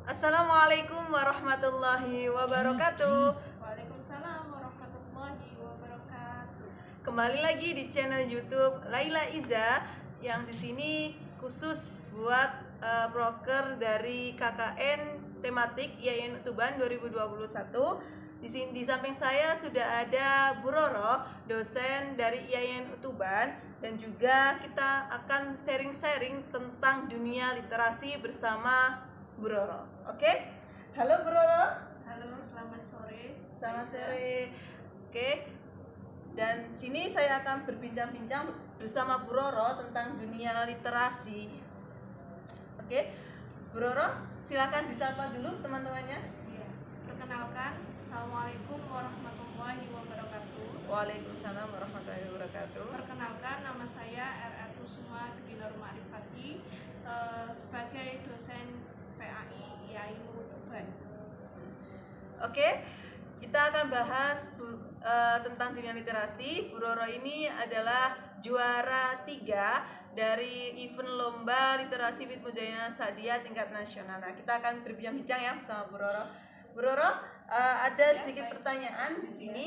Assalamualaikum warahmatullahi wabarakatuh. Waalaikumsalam warahmatullahi wabarakatuh. Kembali lagi di channel YouTube Laila Iza yang di sini khusus buat broker dari KKN tematik IAIN Tuban 2021. Di sini di samping saya sudah ada Bu Roro, dosen dari IAIN Tuban, dan juga kita akan sharing-sharing tentang dunia literasi bersama Bu Roro. Oke? Halo Bu Roro. Halo, selamat sore. Selamat sore. Oke. Dan sini saya akan berbincang-bincang bersama Bu Roro tentang dunia literasi. Oke. Bu Roro, silakan disapa dulu teman-temannya. Ya, perkenalkan, Assalamualaikum warahmatullahi wabarakatuh. Waalaikumsalam warahmatullahi wabarakatuh. Perkenalkan, nama saya RR Kusuma Binur Ma'rifati, sebagai dosen PAI IAIN Tuban. Oke. Kita akan bahas tentang dunia literasi. Bu Roro ini adalah juara 3 dari event lomba literasi Bit Muzayana Sadia tingkat nasional. Nah, kita akan berbincang-bincang ya bersama Bu Roro. Bu Roro, ada sedikit pertanyaan di sini.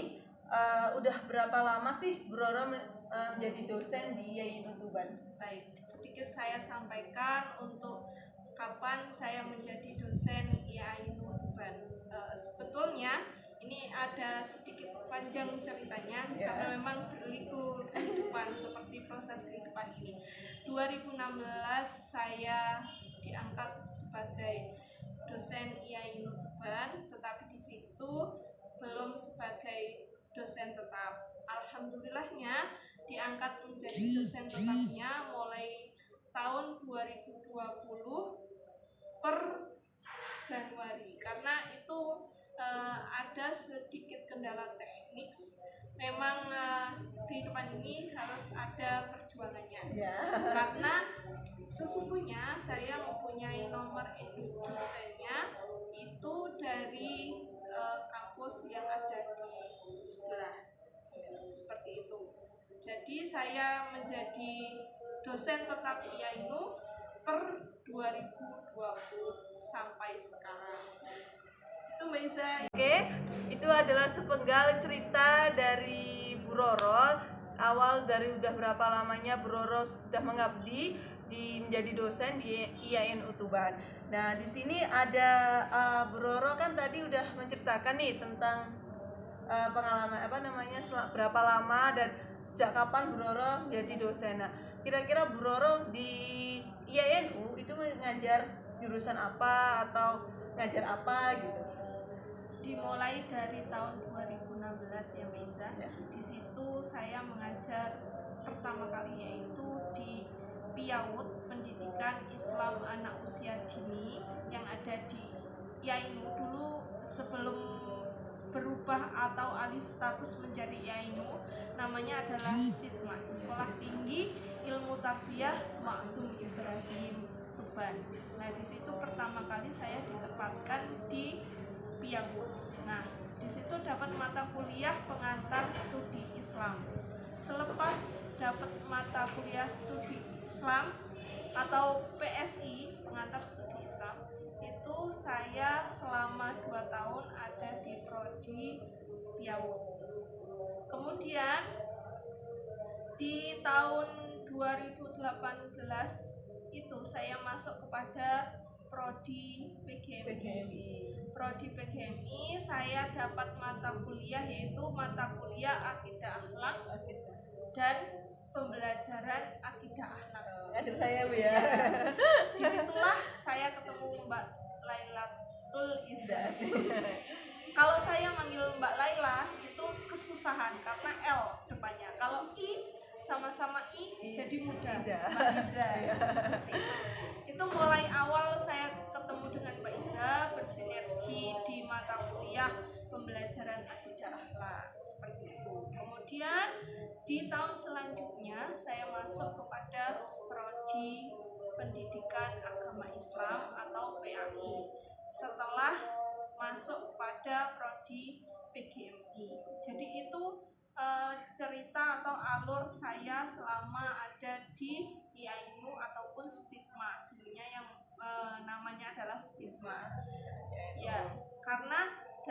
Udah berapa lama sih Bu Roro menjadi dosen di IAIN Tuban? Baik, sedikit saya sampaikan untuk kapan saya menjadi dosen IAIN Tuban. Sebetulnya ini ada sedikit panjang ceritanya, karena memang berliku kehidupan seperti proses kehidupan ini. 2016 saya diangkat sebagai dosen IAIN Tuban, tetapi di situ belum sebagai dosen tetap. Alhamdulillahnya diangkat menjadi dosen tetapnya mulai tahun 2020 per Januari, karena itu ada sedikit kendala teknis. Memang kehidupan ini harus ada perjuangannya, karena sesungguhnya saya mempunyai nomor induk dosennya itu dari kampus yang ada di sebelah, seperti itu. Jadi saya menjadi dosen tetap IAINU per 2020 sampai sekarang. Itu Mbak Iza. Oke, itu adalah sepenggal cerita dari Bu Roro. Awal dari udah berapa lamanya Bu Roro sudah mengabdi menjadi dosen di IAIN Tuban. Nah, di sini ada Bu Roro kan tadi udah menceritakan nih tentang pengalaman berapa lama dan sejak kapan Bu Roro jadi dosen. Nah, kira-kira Bu Roro di IAINU itu mengajar jurusan apa atau ngajar apa gitu? Dimulai dari tahun 2016 ya Mbak Iza. Di situ saya mengajar pertama kali yaitu di PIAUD, Pendidikan Islam Anak Usia Dini, yang ada di IAINU. Dulu sebelum berubah atau alih status menjadi IAINU, namanya adalah STITMA, Sekolah Tinggi Ilmu Tarbiyah Ma'dum Ibrahim Tuban. Nah, di situ pertama kali saya ditempatkan di PIAUD. Nah, di situ dapat mata kuliah pengantar studi Islam. Selepas dapat mata kuliah studi Islam atau PSI, pengantar studi Islam, itu saya selama 2 tahun ada di prodi PIAUD. Kemudian di tahun 2018 itu saya masuk kepada prodi PGMI. Prodi PGMI saya dapat mata kuliah yaitu mata kuliah akidah akhlak dan pembelajaran akidah akhlak. Ngajar saya Bu ya. Disitulah saya ketemu Mbak Lailatul Izzah. Kalau saya manggil Mbak Laila itu kesusahan karena L depannya. Kalau I sama-sama I jadi mudah. Mbak Iza. Itu mulai awal saya ketemu dengan Mbak Iza, bersinergi di mata kuliah pembelajaran akidah akhlak seperti itu. Kemudian di tahun selanjutnya saya masuk kepada prodi Pendidikan Agama Islam atau PAI setelah masuk pada prodi PGMI. Jadi itu cerita atau alur saya selama ada di IAINU ataupun STITMA, dulunya yang namanya adalah STITMA.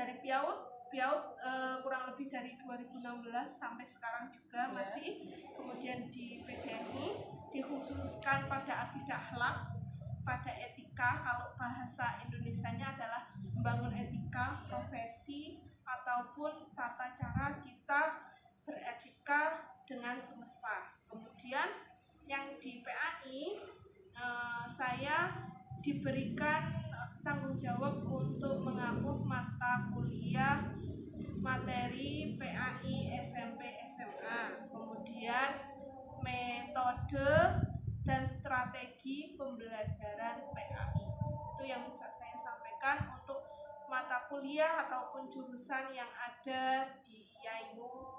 dari Piaut kurang lebih dari 2016 sampai sekarang juga masih. Kemudian di PGMI dikhususkan pada akidah akhlak, pada etika. Kalau bahasa Indonesianya adalah membangun etika profesi ataupun tata cara kita beretika dengan semesta. Kemudian yang di PAI saya diberikan tanggung jawab untuk mengatur mata kuliah materi PAI SMP SMA, kemudian metode dan strategi pembelajaran PAI. Itu yang bisa saya sampaikan untuk mata kuliah ataupun jurusan yang ada di IAINU.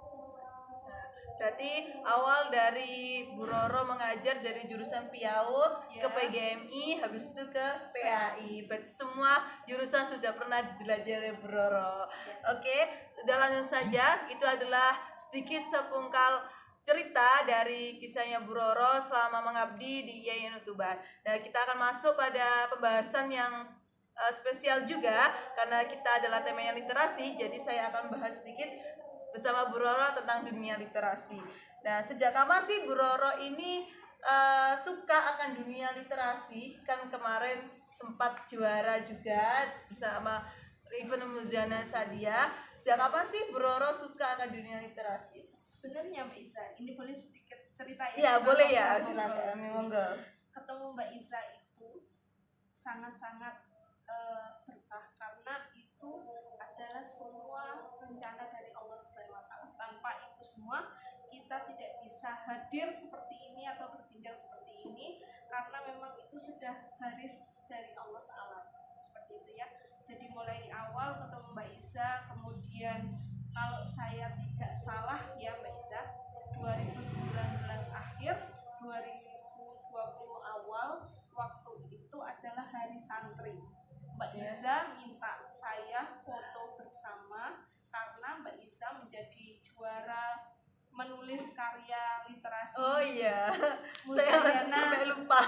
Berarti awal dari Bu Roro mengajar dari jurusan Piaut ke PGMI, habis itu ke PAI. Berarti semua jurusan sudah pernah dilajari Bu Roro. Oke, sudah langsung saja. Itu adalah sedikit sepungkal cerita dari kisahnya Bu Roro selama mengabdi di IAIN Tuban. Dan kita akan masuk pada pembahasan yang spesial juga karena kita adalah temanya literasi. Jadi saya akan bahas sedikit bersama Bu Roro tentang dunia literasi. Nah, sejak kapan sih Bu Roro ini suka akan dunia literasi? Kan kemarin sempat juara juga bersama event Muzana Sadia. Sejak kapan sih Bu Roro suka akan dunia literasi? Sebenarnya Mbak Isa, ini boleh sedikit cerita ya? Iya, boleh ya. Silakan, monggo. Ketemu Mbak Isa itu sangat-sangat berkah karena itu adalah semua rencana dari Allah Subhanahu wa taala. Tanpa itu semua kita tidak bisa hadir seperti ini atau berbincang seperti ini karena memang itu sudah garis dari Allah taala. Seperti itu ya. Jadi mulai awal ketemu Mbak Isa, kemudian kalau saya tidak salah ya Mbak Isa, 2019 akhir 2020 awal waktu itu adalah hari santri. Mbak Iza minta saya foto bersama karena Mbak Iza menjadi juara menulis karya literasi. Oh iya, saya sampai lupa.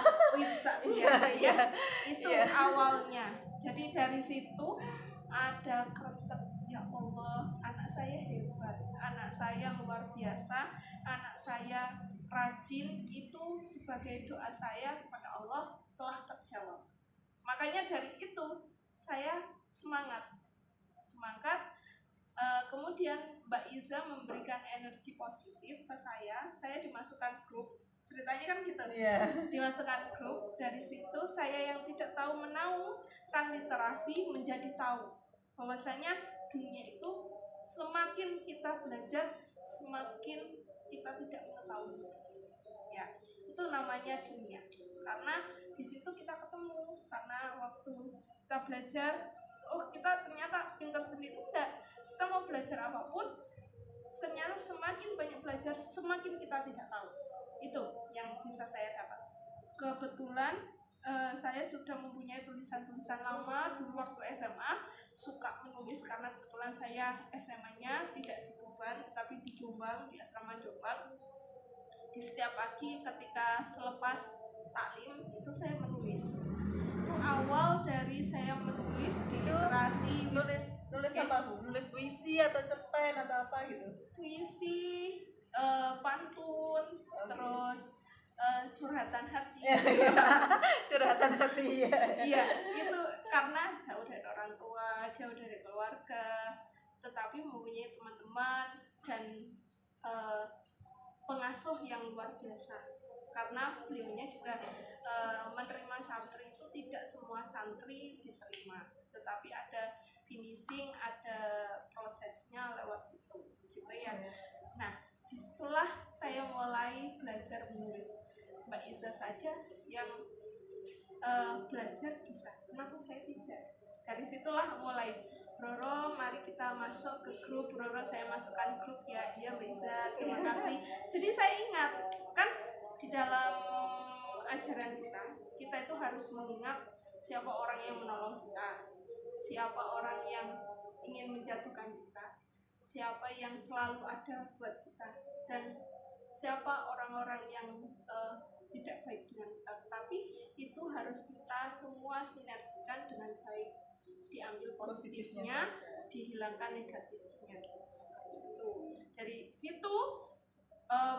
Itu awalnya. Jadi dari situ ada kretek, ya Allah, anak saya hebat, anak saya luar biasa, anak saya rajin. Itu sebagai doa saya kepada Allah telah terjawab. Makanya dari itu saya semangat. Kemudian Mbak Iza memberikan energi positif ke saya dimasukkan grup. Ceritanya kan gitu. Dimasukkan grup. Dari situ saya yang tidak tahu menahu kan literasi menjadi tahu bahwasanya dunia itu semakin kita belajar semakin kita tidak mengetahui. Ya, itu namanya dunia. Karena di situ kita ketemu, karena waktu kita belajar, oh kita ternyata pintar sendiri. Enggak, kita mau belajar apapun, ternyata semakin banyak belajar, semakin kita tidak tahu. Itu yang bisa saya dapat. Kebetulan saya sudah mempunyai tulisan-tulisan lama dulu waktu SMA, suka menulis karena kebetulan saya SMA-nya tidak di Tuban, tapi di Jombang, di asrama Jombang. Di setiap pagi ketika selepas taklim itu saya menulis. Itu awal dari saya menulis di literasi. Nulis apa Bu? Nulis puisi atau cerpen atau apa gitu? Puisi, pantun, terus curhatan hati. Curhatan hati ya. Iya, itu karena jauh dari orang tua, jauh dari keluarga, tetapi mempunyai teman-teman dan pengasuh yang luar biasa. Karena beliaunya juga menerima santri itu tidak semua santri diterima, tetapi ada finishing, ada prosesnya lewat situ, gitu ya. Nah, disitulah saya mulai belajar menulis. Mbak Isa saja yang belajar bisa, kenapa saya tidak? Dari situlah mulai, Roro, mari kita masuk ke grup. Roro, saya masukkan grup ya. Iya bisa, terima kasih. Jadi saya ingat kan di dalam ajaran kita itu harus mengingat siapa orang yang menolong kita, siapa orang yang ingin menjatuhkan kita, siapa yang selalu ada buat kita, dan siapa orang-orang yang tidak baik dengan kita. Tapi itu harus kita semua sinergikan dengan baik, diambil positifnya, dihilangkan negatifnya seperti itu. Dari situ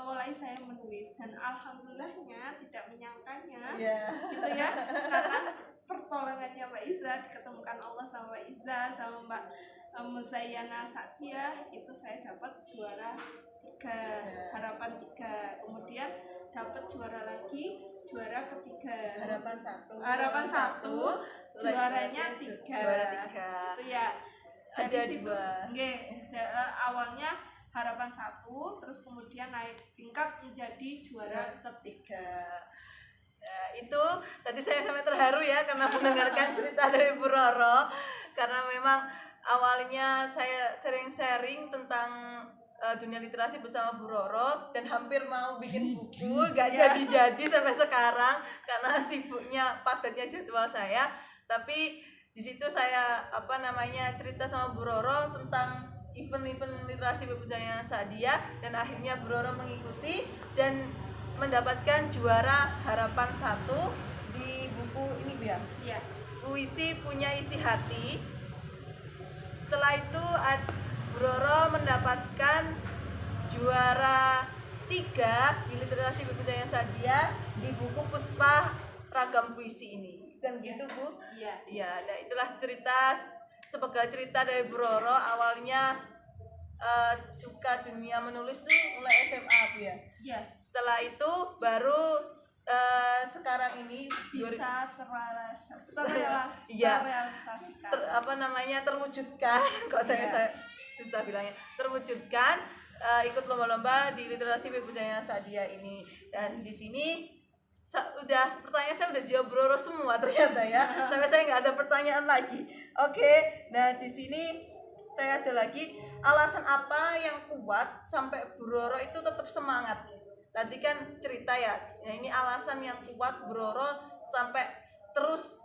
mulai saya menulis dan alhamdulillahnya tidak menyangkanya gitu ya, karena pertolongannya Mbak Iza, diketemukan Allah sama Mbak Iza sama Mbak Musayyana Satia, itu saya dapat juara 3, harapan 3, kemudian dapat juara lagi, juara ketiga, harapan 1, juaranya 3 itu ya. Ada situ, 2. Awalnya harapan 1, terus kemudian naik tingkat menjadi juara ketiga. Nah, itu tadi saya sampai terharu ya karena mendengarkan cerita dari Bu Roro, karena memang awalnya saya sering sharing tentang dunia literasi bersama Bu Roro dan hampir mau bikin buku, gak jadi-jadi sampai sekarang karena sibuknya padatnya jadwal saya. Tapi di situ saya cerita sama Bu Roro tentang event-event literasi Bebusanya Sadia, dan akhirnya Bu Roro mengikuti dan mendapatkan juara harapan 1 di buku ini Bu ya? Iya. Puisi Punya Isi Hati. Setelah itu Bu Roro mendapatkan juara 3 di literasi Bebusanya Sadia di buku Puspa Ragam Puisi ini. Kan gitu Bu? Iya. Iya, nah itulah sepenggal cerita dari Bu Roro. Awalnya suka dunia menulis tuh mulai SMA Bu ya. Iya. Setelah itu baru sekarang ini bisa iya, terrealisasikan. terwujudkan. Kok saya susah bilangnya. Terwujudkan ikut lomba-lomba di literasi Bebusanya Sadia ini. Dan di sini pertanyaan saya udah jawab Bu Roro semua ternyata ya. Sampai saya nggak ada pertanyaan lagi. Oke, nah di sini saya ada lagi, alasan apa yang kuat sampai Bu Roro itu tetap semangat? Tadi kan cerita ya, ini alasan yang kuat Bu Roro sampai terus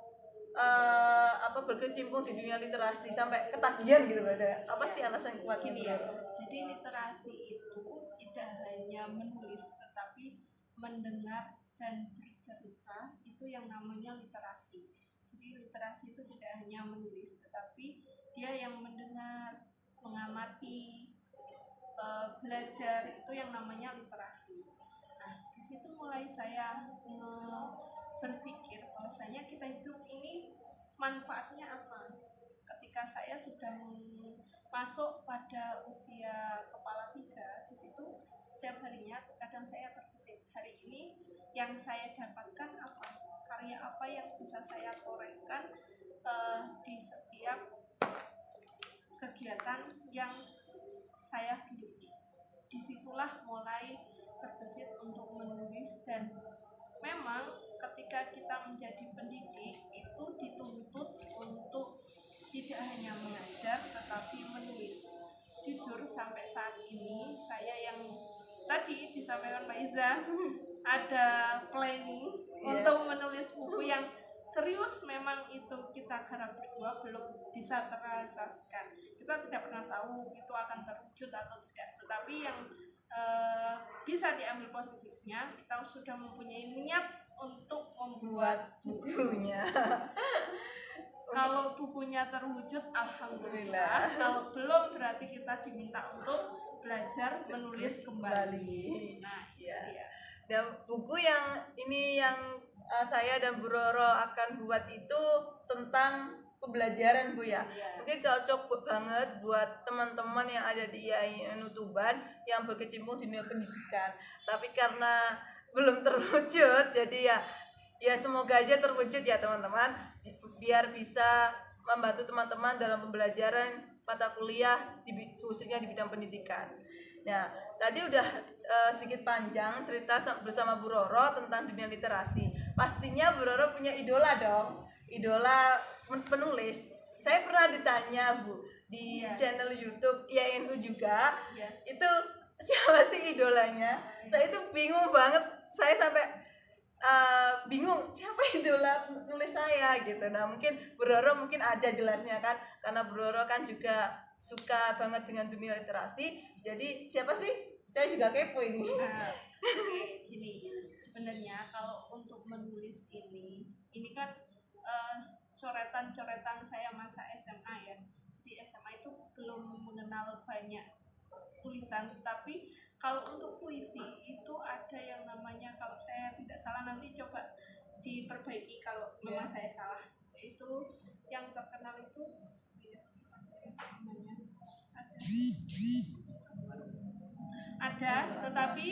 berkecimpung di dunia literasi sampai ketagihan gitu. Apa sih alasan yang kuat gini ya? Jadi literasi itu tidak hanya menulis, tetapi mendengar dan bercerita, itu yang namanya literasi. Jadi literasi itu tidak hanya menulis, tetapi dia yang mendengar, mengamati, belajar, itu yang namanya literasi. Nah, di situ mulai saya berpikir bahwasanya kita hidup ini manfaatnya apa. Ketika saya sudah masuk pada usia kepala 3, di situ setiap harinya kadang saya berpikir, hari ini yang saya dapatkan apa, karya apa yang bisa saya torehkan di setiap kegiatan yang saya geluti. Disitulah mulai terbesit untuk menulis, dan memang ketika kita menjadi pendidik itu dituntut untuk tidak hanya mengajar tetapi menulis. Jujur sampai saat ini saya yang tadi disampaikan Mbak Iza ada planning untuk menulis buku yang serius, memang itu kita garap berdua belum bisa terrealisasikan. Kita tidak pernah tahu itu akan terwujud atau tidak, tetapi yang bisa diambil positifnya, kita sudah mempunyai niat untuk membuat bukunya. Kalau bukunya terwujud, alhamdulillah. Kalau belum, berarti kita diminta untuk belajar menulis kembali. Nah, iya. Dan buku yang ini yang saya dan Bu Roro akan buat itu tentang pembelajaran Bu ya. Mungkin cocok banget buat teman-teman yang ada di IAIN Tuban yang berkecimpung di dunia pendidikan. Tapi karena belum terwujud, jadi ya semoga aja terwujud ya teman-teman, biar bisa membantu teman-teman dalam pembelajaran mata kuliah khususnya di bidang pendidikan. Nah, tadi udah sedikit panjang cerita bersama Bu Roro tentang dunia literasi. Pastinya Bu Roro punya idola dong, idola penulis. Saya pernah ditanya Bu di channel YouTube IAINU juga, itu siapa sih idolanya? Saya itu bingung banget, saya sampai bingung siapa idola nulis saya gitu. Nah, mungkin Bu Roro mungkin ada jelasnya kan, karena Bu Roro kan juga suka banget dengan dunia literasi. Jadi siapa sih? Saya juga kepo ini. Gini, sebenarnya kalau untuk menulis ini kan coretan-coretan saya masa SMA ya. Di SMA itu belum mengenal banyak tulisan, tapi kalau untuk puisi itu ada yang namanya, kalau saya tidak salah nanti coba diperbaiki kalau memang saya salah, itu yang terkenal itu namanya ada, tetapi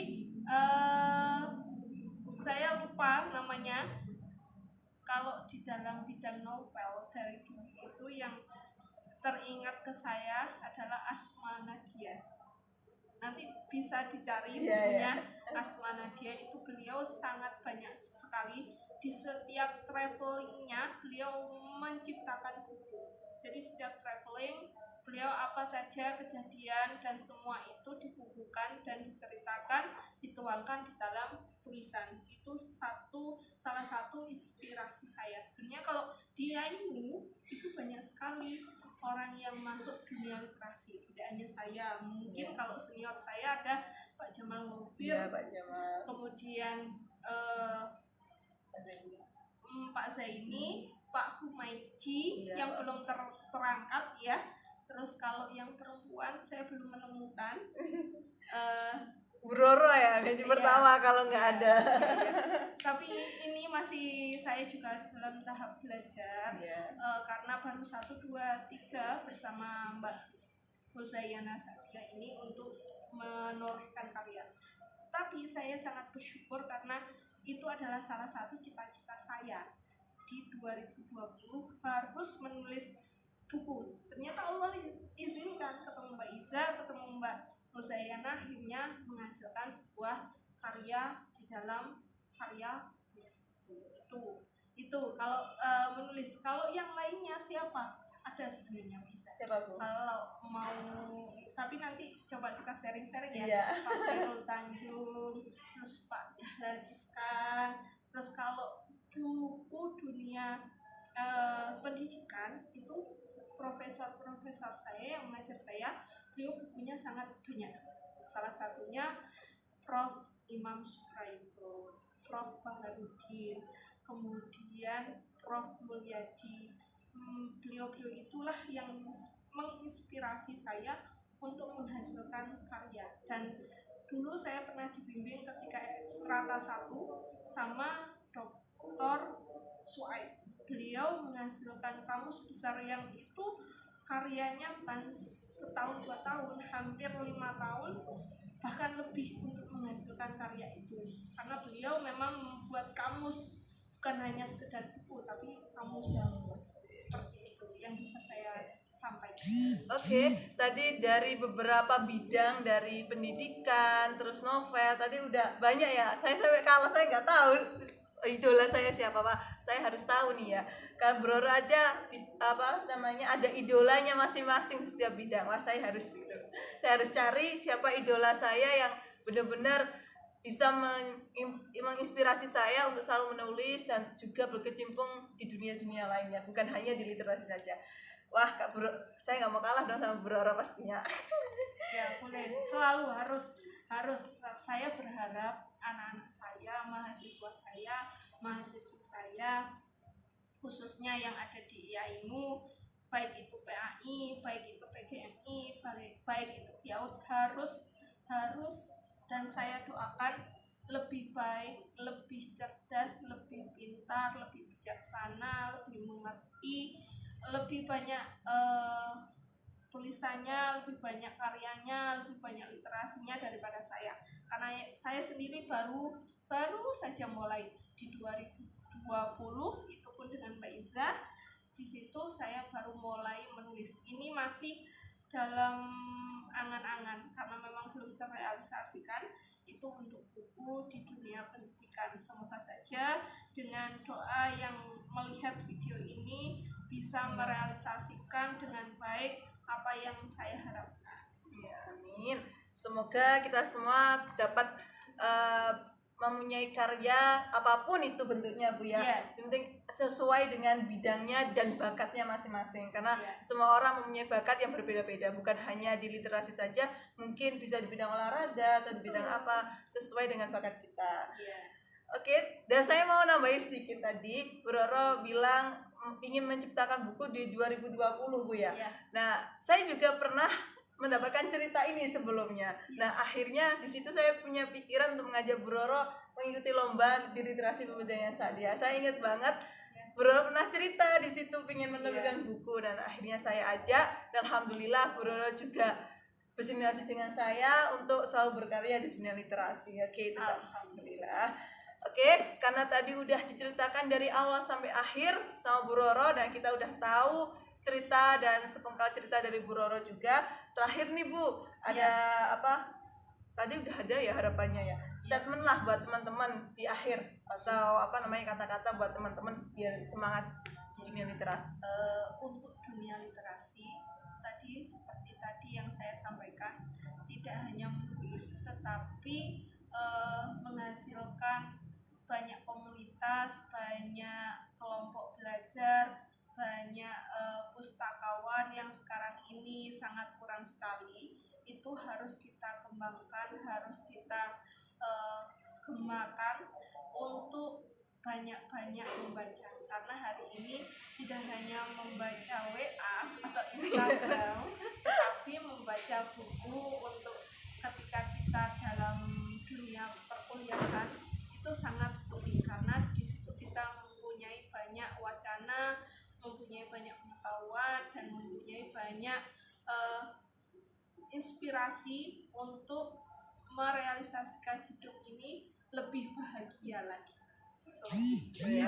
saya lupa namanya. Kalau di dalam bidang novel dari dulu itu yang teringat ke saya adalah Asma Nadia. Nanti bisa dicari bukunya. Asma Nadia itu beliau sangat banyak sekali, di setiap travelingnya beliau menciptakan buku. Jadi setiap traveling beliau apa saja kejadian dan semua itu dibukukan dan diceritakan, dituangkan di dalam tulisan. Itu salah satu inspirasi saya. Sebenarnya kalau di IAINU itu banyak sekali orang yang masuk dunia literasi, tidak hanya saya, mungkin kalau senior saya ada Pak Jamal Mufir, Pak Jamal, kemudian Pak Zaini, Pak Humayji yang belum terangkat ya. Terus kalau yang perempuan saya belum menemukan. Bu Roro ya, gaji pertama kalau nggak ada. Tapi ini masih saya juga dalam tahap belajar, karena baru 1, 2, 3 bersama Mbak Huzayana Sadia ini untuk menorehkan karya. Tapi saya sangat bersyukur karena itu adalah salah satu cita-cita saya di 2020 harus menulis buku. Ternyata Allah izinkan ketemu Mbak Iza, ketemu Mbak Huzayana, akhirnya menghasilkan sebuah karya di dalam karya itu kalau menulis. Kalau yang lainnya siapa? Ada sebenarnya bisa. Siapa Bu? Kalau mau, tapi nanti coba kita sharing-sharing ya. Pak Khairul Tanjung, terus Pak Dahlan Iskan. Terus kalau buku dunia pendidikan itu profesor-profesor saya yang mengajar saya, beliau bukunya sangat banyak. Salah satunya Prof. Imam Supraito, Prof. Baharudin, kemudian Prof. Mulyadi. Beliau-beliau itulah yang menginspirasi saya untuk menghasilkan karya. Dan dulu saya pernah dibimbing ketika strata 1 sama Dr. Suaib. Beliau menghasilkan kamus besar yang itu karyanya bukan setahun 2 tahun, hampir 5 tahun bahkan lebih untuk menghasilkan karya itu, karena beliau memang membuat kamus bukan hanya sekedar buku tapi kamus yang seperti itu yang bisa saya sampaikan. Oke, tadi dari beberapa bidang, dari pendidikan terus novel, tadi udah banyak ya. Saya sampai kalah, saya nggak tahu idola saya siapa Pak. Saya harus tahu nih ya. Kalau Bro Roro aja ada idolanya masing-masing setiap bidang. Wah, saya harus gitu. Saya harus cari siapa idola saya yang benar-benar bisa menginspirasi saya untuk selalu menulis dan juga berkecimpung di dunia-dunia lainnya, bukan hanya di literasi saja. Wah, Kak Bro, saya nggak mau kalah dong sama Bro Roro pastinya. Ya, boleh. Selalu harus saya berharap anak-anak saya, mahasiswa saya, khususnya yang ada di IAINU, baik itu PAI, baik itu PGMI, baik itu PIAUD, harus dan saya doakan lebih baik, lebih cerdas, lebih pintar, lebih bijaksana, lebih mengerti, lebih banyak tulisannya, lebih banyak karyanya, lebih banyak literasinya daripada saya. Karena saya sendiri baru saja mulai di 2020, itu pun dengan Mbak Iza. Di situ saya baru mulai menulis. Ini masih dalam angan-angan karena memang belum terrealisasikan. Itu untuk buku di dunia pendidikan. Semoga saja dengan doa yang melihat video ini bisa merealisasikan dengan baik apa yang saya harapkan. Amin. Semoga kita semua dapat mempunyai karya apapun itu bentuknya Bu ya. Penting sesuai dengan bidangnya dan bakatnya masing-masing, karena semua orang mempunyai bakat yang berbeda-beda, bukan hanya di literasi saja, mungkin bisa di bidang olahraga atau di bidang apa, sesuai dengan bakat kita. Oke, dan saya mau nambahin sedikit tadi, Bu Roro bilang ingin menciptakan buku di 2020 Bu ya. Iya. Nah, saya juga pernah mendapatkan cerita ini sebelumnya. Nah, akhirnya di situ saya punya pikiran untuk mengajak Bu Roro mengikuti lomba di literasi pembacanya Sadia. Saya ingat banget Bu Roro pernah cerita di situ ingin menerbitkan buku, dan akhirnya saya ajak, dan alhamdulillah Bu Roro juga bersinergi dengan saya untuk selalu berkarya di dunia literasi. Oke, itu alhamdulillah. Oke, karena tadi udah diceritakan dari awal sampai akhir sama Bu Roro, dan kita udah tahu cerita dan sepenggal cerita dari Bu Roro juga. Terakhir nih Bu, ada apa? Tadi udah ada ya harapannya ya. Statement lah buat teman-teman di akhir, atau apa namanya, kata-kata buat teman-teman biar semangat di dunia literasi. Untuk dunia literasi, tadi seperti tadi yang saya sampaikan, tidak hanya menulis tetapi menghasilkan banyak komunitas, banyak kelompok belajar, banyak pustakawan yang sekarang ini sangat kurang sekali. Itu harus kita kembangkan, harus kita gemakan untuk banyak-banyak membaca, karena hari ini tidak hanya membaca WA atau Instagram tetapi membaca buku untuk ketika kita dalam dunia perkuliahan itu sangat penting, karena di situ kita mempunyai banyak wacana, mempunyai banyak pengetahuan, dan mempunyai banyak inspirasi untuk merealisasikan hidup ini lebih bahagia lagi.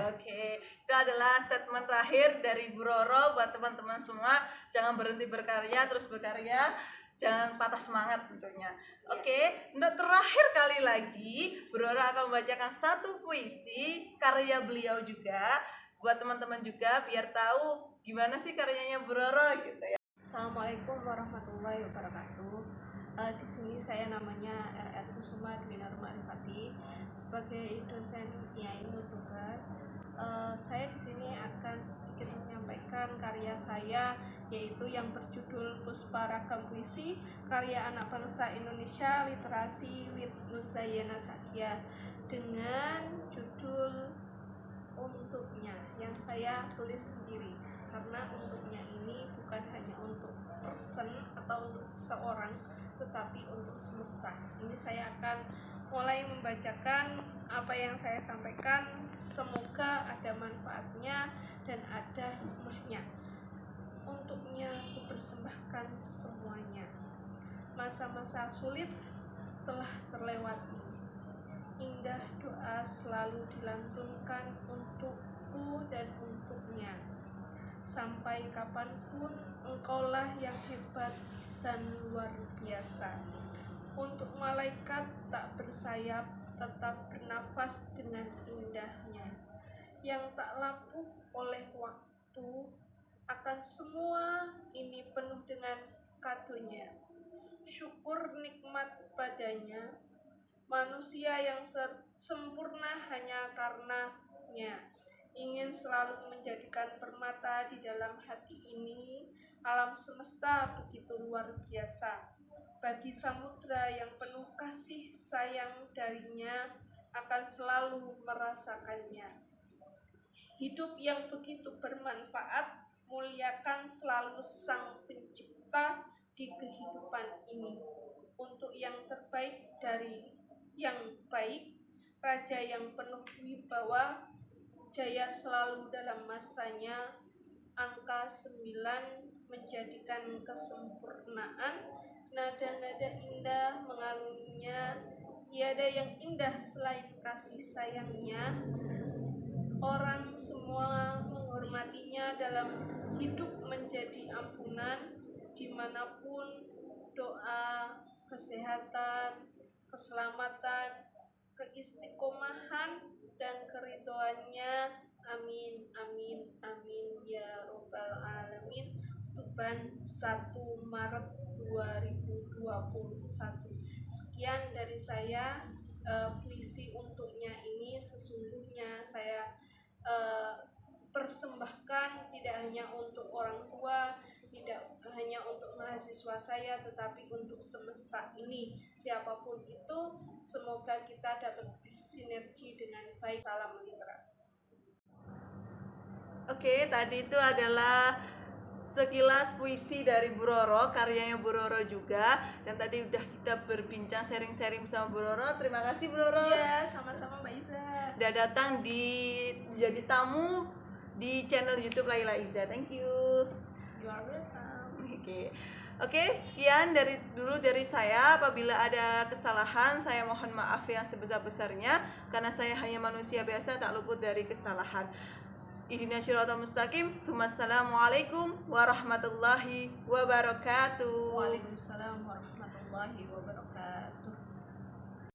Oke, itu adalah statement terakhir dari Bu Roro buat teman-teman semua. Jangan berhenti berkarya, terus berkarya, jangan patah semangat tentunya. Oke, untuk terakhir kali lagi Bu Roro akan membacakan satu puisi karya beliau juga buat teman-teman juga, biar tahu gimana sih karyanya Bu Roro gitu ya. Assalamualaikum warahmatullahi wabarakatuh. Di sini saya namanya RR Kusuma Dwi Marifati sebagai dosen IAIN Utuban. Saya di sini akan sedikit menyampaikan karya saya, yaitu yang berjudul Pusparagam Puisi karya anak bangsa Indonesia Literasi with Nuzayena Sadia, dengan judul Untuknya, yang saya tulis sendiri, karena untuknya ini bukan hanya untuk person atau untuk seseorang tetapi untuk semesta. Ini saya akan mulai membacakan apa yang saya sampaikan, semoga ada manfaatnya dan ada hikmahnya. Untuknya aku persembahkan semuanya. Masa-masa sulit telah terlewati, indah doa selalu dilantunkan untukku dan untuknya. Sampai kapanpun engkaulah yang hebat dan luar biasa. Untuk malaikat tak bersayap tetap bernafas dengan indahnya, yang tak lapuk oleh waktu. Akan semua ini penuh dengan kadonya, syukur nikmat padanya. Manusia yang sempurna hanya karenanya, ingin selalu menjadikan permata di dalam hati ini. Alam semesta begitu luar biasa, bagi samudra yang penuh kasih sayang darinya akan selalu merasakannya. Hidup yang begitu bermanfaat, muliakan selalu Sang Pencipta di kehidupan ini. Untuk yang terbaik dari yang baik, raja yang penuh wibawa, jaya selalu dalam masanya. Angka 9 menjadikan kesempurnaan, nada-nada indah mengalunnya, tiada yang indah selain kasih sayangnya. Orang semua menghormatinya dalam hidup menjadi ampunan, dimanapun doa, kesehatan, keselamatan, keistiqomahan, dan keridhoannya. Amin, amin, amin ya robbal alamin. Tuban 1 Maret 2021. Sekian dari saya. Puisi untuknya ini sesungguhnya saya persembahkan tidak hanya untuk orang tua, tidak hanya untuk mahasiswa saya, tetapi untuk semesta ini. Siapapun itu, semoga kita dapat bersinergi dengan baik. Salam literasi. Oke, tadi itu adalah sekilas puisi dari Bu Roro, karyanya Bu Roro juga. Dan tadi udah kita berbincang sharing-sharing sama Bu Roro. Terima kasih Bu Roro. Iya, sama-sama Mbak Iza. Udah datang jadi tamu di channel YouTube Laila Iza. Thank you. You are welcome. Oke, sekian dari saya. Apabila ada kesalahan, saya mohon maaf yang sebesar-besarnya karena saya hanya manusia biasa, tak luput dari kesalahan. Ihdinas siratal mustaqim. Assalamualaikum warahmatullahi wabarakatuh. Waalaikumsalam warahmatullahi wabarakatuh.